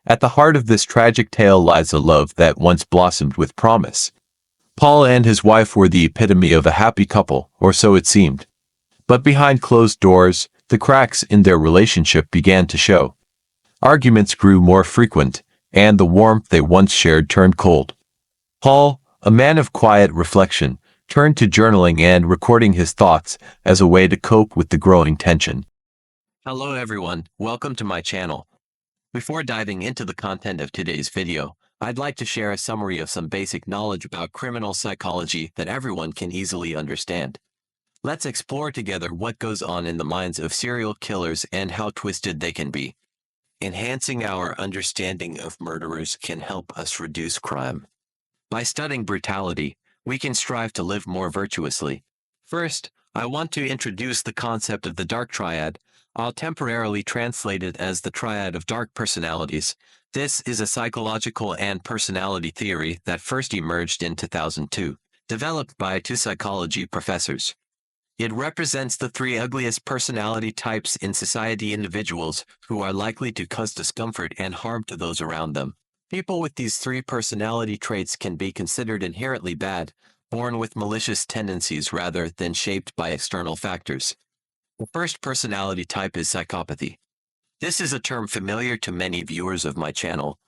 At the heart of this tragic tale lies a love that once blossomed with promise. Paul and his wife were the epitome of a happy couple, or so it seemed. But behind closed doors, the cracks in their relationship began to show. Arguments grew more frequent, and the warmth they once shared turned cold. Paul, a man of quiet reflection, turned to journaling and recording his thoughts as a way to cope with the growing tension. Hello everyone, welcome to my channel. Before diving into the content of today's video, I'd like to share a summary of some basic knowledge about criminal psychology that everyone can easily understand. Let's explore together what goes on in the minds of serial killers and how twisted they can be. Enhancing our understanding of murderers can help us reduce crime. By studying brutality, we can strive to live more virtuously. First, I want to introduce the concept of the dark triad. I'll temporarily translate it as the triad of dark personalities. This is a psychological and personality theory that first emerged in 2002, developed by two psychology professors. It represents the three ugliest personality types in society: individuals who are likely to cause discomfort and harm to those around them. People with these three personality traits can be considered inherently bad, born with malicious tendencies rather than shaped by external factors. The first personality type is psychopathy. This is a term familiar to many viewers of my channel.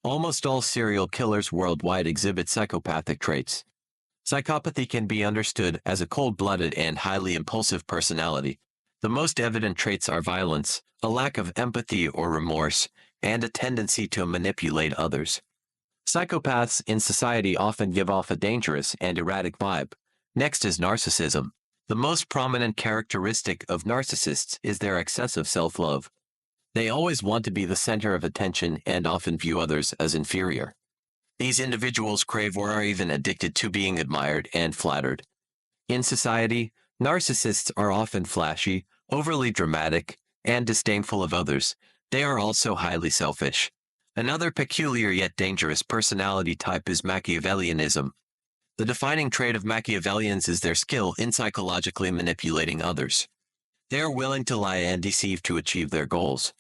Almost all serial killers worldwide exhibit psychopathic traits. Psychopathy can be understood as a cold-blooded and highly impulsive personality. The most evident traits are violence, a lack of empathy or remorse, and a tendency to manipulate others. Psychopaths in society often give off a dangerous and erratic vibe. Next is narcissism. The most prominent characteristic of narcissists is their excessive self-love. They always want to be the center of attention and often view others as inferior. These individuals crave or are even addicted to being admired and flattered. In society, narcissists are often flashy, overly dramatic, and disdainful of others. They are also highly selfish. Another peculiar yet dangerous personality type is Machiavellianism. The defining trait of Machiavellians is their skill in psychologically manipulating others. They are willing to lie and deceive to achieve their goals.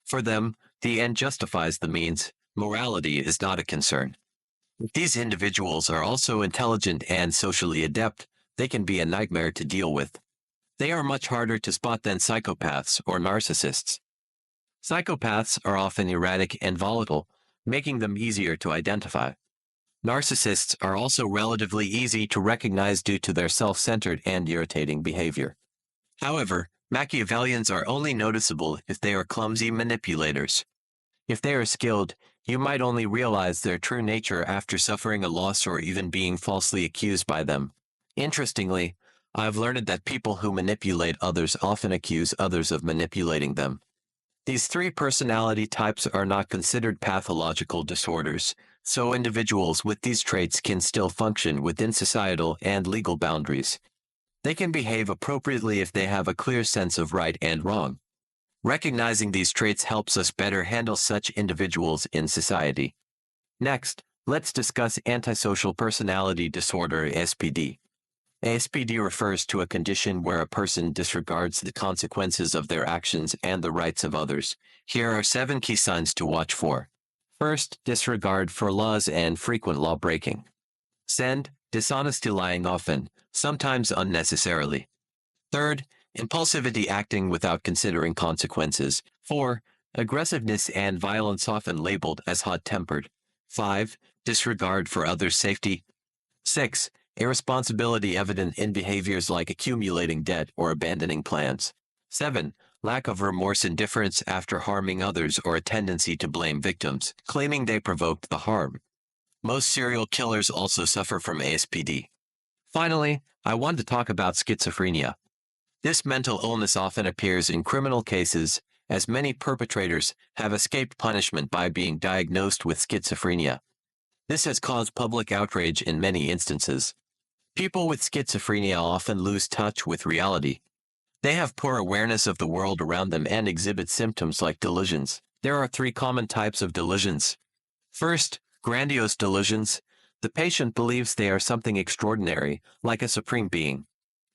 For them, the end justifies the means. Morality is not a concern. If these individuals are also intelligent and socially adept, they can be a nightmare to deal with. They are much harder to spot than psychopaths or narcissists. Psychopaths are often erratic and volatile, making them easier to identify. Narcissists are also relatively easy to recognize due to their self-centered and irritating behavior. However, Machiavellians are only noticeable if they are clumsy manipulators. If they are skilled, you might only realize their true nature after suffering a loss or even being falsely accused by them. Interestingly, I've learned that people who manipulate others often accuse others of manipulating them. These three personality types are not considered pathological disorders, so individuals with these traits can still function within societal and legal boundaries. They can behave appropriately if they have a clear sense of right and wrong. Recognizing these traits helps us better handle such individuals in society. Next, let's discuss antisocial personality disorder, SPD. SPD refers to a condition where a person disregards the consequences of their actions and the rights of others. Here are 7 key signs to watch for. First, disregard for laws and frequent law breaking. Second, dishonesty, lying often, sometimes unnecessarily. Third, impulsivity, acting without considering consequences. 4. Aggressiveness and violence, often labeled as hot-tempered. 5. Disregard for others' safety. 6. Irresponsibility, evident in behaviors like accumulating debt or abandoning plans. 7. Lack of remorse, indifference after harming others, or a tendency to blame victims, claiming they provoked the harm. Most serial killers also suffer from ASPD. Finally, I want to talk about schizophrenia. This mental illness often appears in criminal cases, as many perpetrators have escaped punishment by being diagnosed with schizophrenia. This has caused public outrage in many instances. People with schizophrenia often lose touch with reality. They have poor awareness of the world around them and exhibit symptoms like delusions. There are 3 common types of delusions. First, grandiose delusions. The patient believes they are something extraordinary, like a supreme being.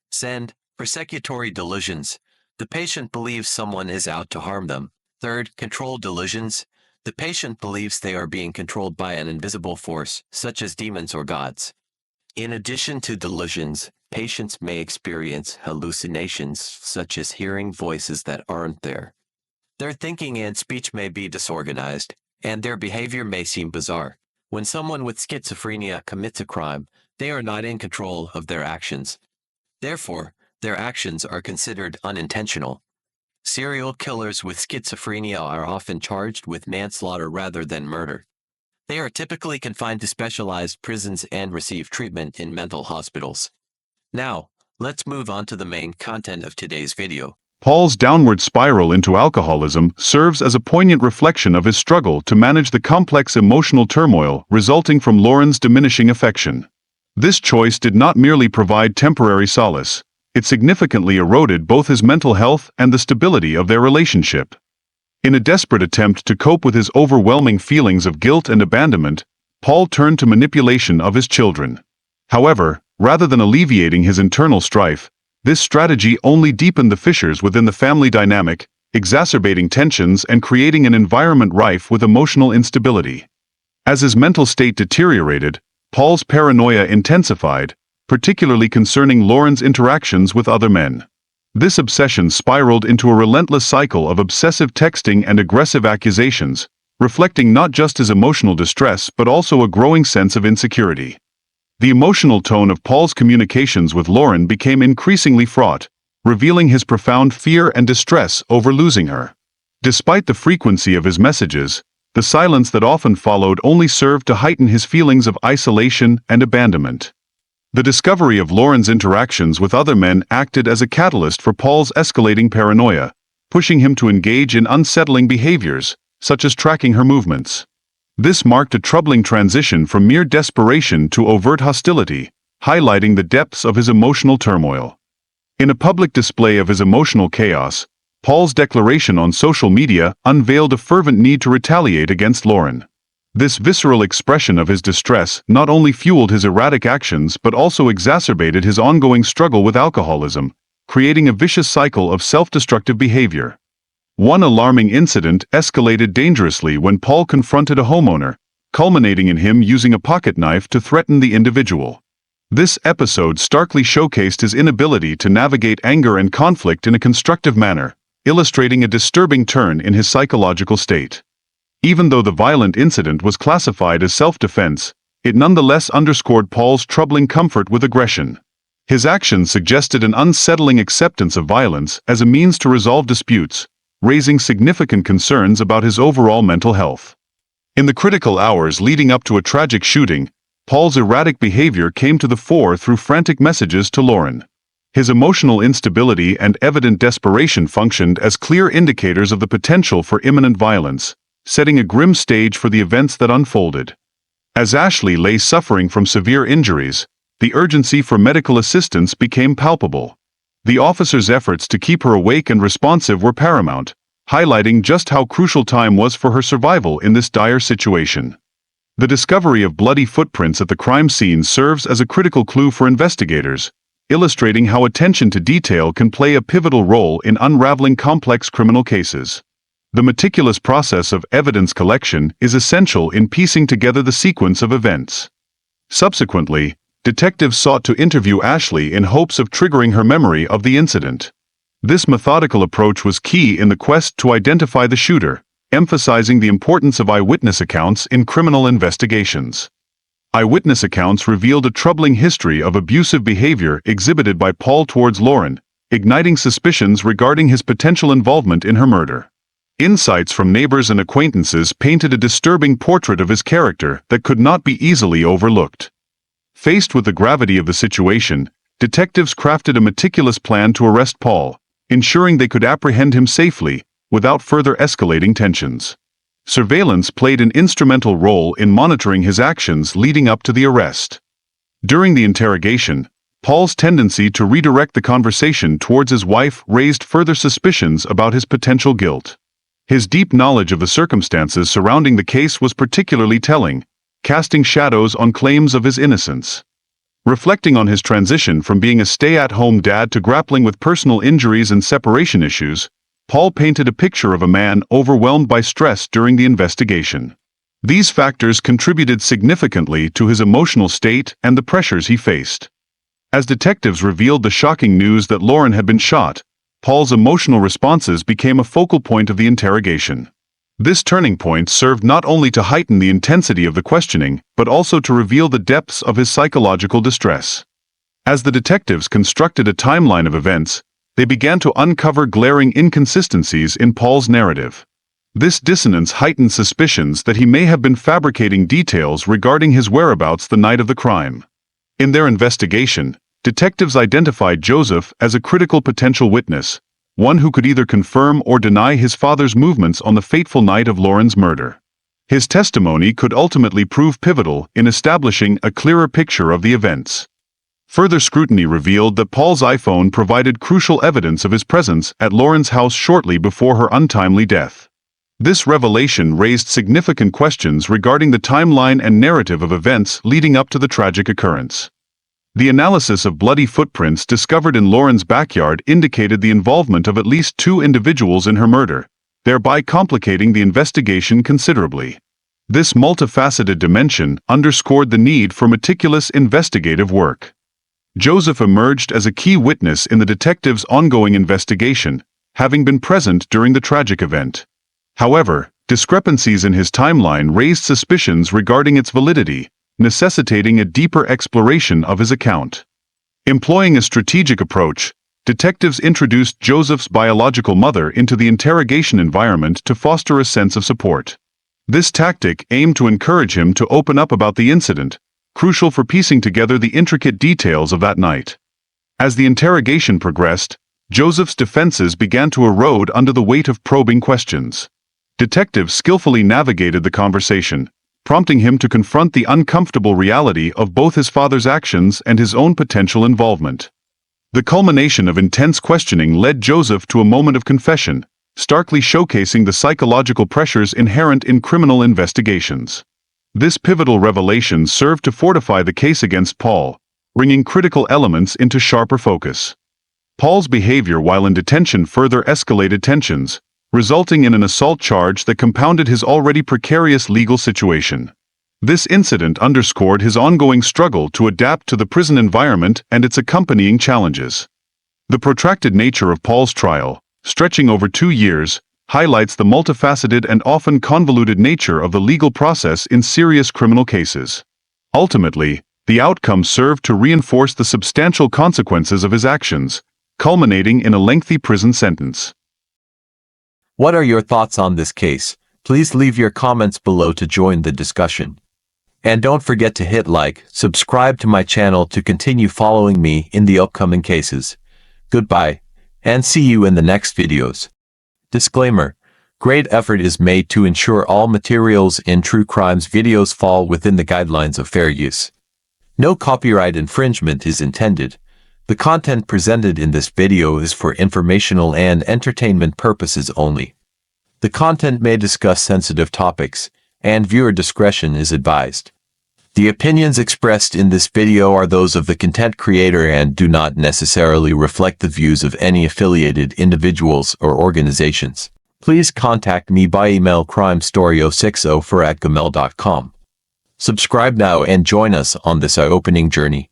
Second, persecutory delusions. The patient believes someone is out to harm them. Third, control delusions. The patient believes they are being controlled by an invisible force, such as demons or gods. In addition to delusions, patients may experience hallucinations, such as hearing voices that aren't there. Their thinking and speech may be disorganized, and their behavior may seem bizarre. When someone with schizophrenia commits a crime, they are not in control of their actions. Therefore, their actions are considered unintentional. Serial killers with schizophrenia are often charged with manslaughter rather than murder. They are typically confined to specialized prisons and receive treatment in mental hospitals. Now, let's move on to the main content of today's video. Paul's downward spiral into alcoholism serves as a poignant reflection of his struggle to manage the complex emotional turmoil resulting from Lauren's diminishing affection. This choice did not merely provide temporary solace, it significantly eroded both his mental health and the stability of their relationship. In a desperate attempt to cope with his overwhelming feelings of guilt and abandonment, Paul turned to manipulation of his children. However, rather than alleviating his internal strife, this strategy only deepened the fissures within the family dynamic, exacerbating tensions and creating an environment rife with emotional instability. As his mental state deteriorated, Paul's paranoia intensified, particularly concerning Lauren's interactions with other men. This obsession spiraled into a relentless cycle of obsessive texting and aggressive accusations, reflecting not just his emotional distress but also a growing sense of insecurity. The emotional tone of Paul's communications with Lauren became increasingly fraught, revealing his profound fear and distress over losing her. Despite the frequency of his messages, the silence that often followed only served to heighten his feelings of isolation and abandonment. The discovery of Lauren's interactions with other men acted as a catalyst for Paul's escalating paranoia, pushing him to engage in unsettling behaviors, such as tracking her movements. This marked a troubling transition from mere desperation to overt hostility, highlighting the depths of his emotional turmoil. In a public display of his emotional chaos, Paul's declaration on social media unveiled a fervent need to retaliate against Lauren. This visceral expression of his distress not only fueled his erratic actions but also exacerbated his ongoing struggle with alcoholism, creating a vicious cycle of self-destructive behavior. One alarming incident escalated dangerously when Paul confronted a homeowner, culminating in him using a pocket knife to threaten the individual. This episode starkly showcased his inability to navigate anger and conflict in a constructive manner, illustrating a disturbing turn in his psychological state. Even though the violent incident was classified as self-defense, it nonetheless underscored Paul's troubling comfort with aggression. His actions suggested an unsettling acceptance of violence as a means to resolve disputes, raising significant concerns about his overall mental health. In the critical hours leading up to a tragic shooting, Paul's erratic behavior came to the fore through frantic messages to Lauren. His emotional instability and evident desperation functioned as clear indicators of the potential for imminent violence, setting a grim stage for the events that unfolded. As Ashley lay suffering from severe injuries, the urgency for medical assistance became palpable. The officer's efforts to keep her awake and responsive were paramount, highlighting just how crucial time was for her survival in this dire situation. The discovery of bloody footprints at the crime scene serves as a critical clue for investigators, illustrating how attention to detail can play a pivotal role in unraveling complex criminal cases. The meticulous process of evidence collection is essential in piecing together the sequence of events. Subsequently, detectives sought to interview Ashley in hopes of triggering her memory of the incident. This methodical approach was key in the quest to identify the shooter, emphasizing the importance of eyewitness accounts in criminal investigations. Eyewitness accounts revealed a troubling history of abusive behavior exhibited by Paul towards Lauren, igniting suspicions regarding his potential involvement in her murder. Insights from neighbors and acquaintances painted a disturbing portrait of his character that could not be easily overlooked. Faced with the gravity of the situation, detectives crafted a meticulous plan to arrest Paul, ensuring they could apprehend him safely, without further escalating tensions. Surveillance played an instrumental role in monitoring his actions leading up to the arrest. During the interrogation, Paul's tendency to redirect the conversation towards his wife raised further suspicions about his potential guilt. His deep knowledge of the circumstances surrounding the case was particularly telling, casting shadows on claims of his innocence. Reflecting on his transition from being a stay-at-home dad to grappling with personal injuries and separation issues, Paul painted a picture of a man overwhelmed by stress during the investigation. These factors contributed significantly to his emotional state and the pressures he faced. As detectives revealed the shocking news that Lauren had been shot, Paul's emotional responses became a focal point of the interrogation. This turning point served not only to heighten the intensity of the questioning, but also to reveal the depths of his psychological distress. As the detectives constructed a timeline of events, they began to uncover glaring inconsistencies in Paul's narrative. This dissonance heightened suspicions that he may have been fabricating details regarding his whereabouts the night of the crime. In their investigation, detectives identified Joseph as a critical potential witness, one who could either confirm or deny his father's movements on the fateful night of Lauren's murder. His testimony could ultimately prove pivotal in establishing a clearer picture of the events. Further scrutiny revealed that Paul's iPhone provided crucial evidence of his presence at Lauren's house shortly before her untimely death. This revelation raised significant questions regarding the timeline and narrative of events leading up to the tragic occurrence. The analysis of bloody footprints discovered in Lauren's backyard indicated the involvement of at least 2 individuals in her murder, thereby complicating the investigation considerably. This multifaceted dimension underscored the need for meticulous investigative work. Joseph emerged as a key witness in the detectives' ongoing investigation, having been present during the tragic event. However, discrepancies in his timeline raised suspicions regarding its validity, necessitating a deeper exploration of his account. Employing a strategic approach, detectives introduced Joseph's biological mother into the interrogation environment to foster a sense of support. This tactic aimed to encourage him to open up about the incident, crucial for piecing together the intricate details of that night. As the interrogation progressed, Joseph's defenses began to erode under the weight of probing questions. Detectives skillfully navigated the conversation, prompting him to confront the uncomfortable reality of both his father's actions and his own potential involvement. The culmination of intense questioning led Joseph to a moment of confession, starkly showcasing the psychological pressures inherent in criminal investigations. This pivotal revelation served to fortify the case against Paul, bringing critical elements into sharper focus. Paul's behavior while in detention further escalated tensions, resulting in an assault charge that compounded his already precarious legal situation. This incident underscored his ongoing struggle to adapt to the prison environment and its accompanying challenges. The protracted nature of Paul's trial, stretching over 2 years, highlights the multifaceted and often convoluted nature of the legal process in serious criminal cases. Ultimately, the outcome served to reinforce the substantial consequences of his actions, culminating in a lengthy prison sentence. What are your thoughts on this case? Please leave your comments below to join the discussion. And don't forget to hit like, subscribe to my channel to continue following me in the upcoming cases. Goodbye, and see you in the next videos. Disclaimer: great effort is made to ensure all materials in true crimes videos fall within the guidelines of fair use. No copyright infringement is intended. The content presented in this video is for informational and entertainment purposes only. The content may discuss sensitive topics, and viewer discretion is advised. The opinions expressed in this video are those of the content creator and do not necessarily reflect the views of any affiliated individuals or organizations. Please contact me by email crimestory060@gmail.com. Subscribe now and join us on this eye-opening journey.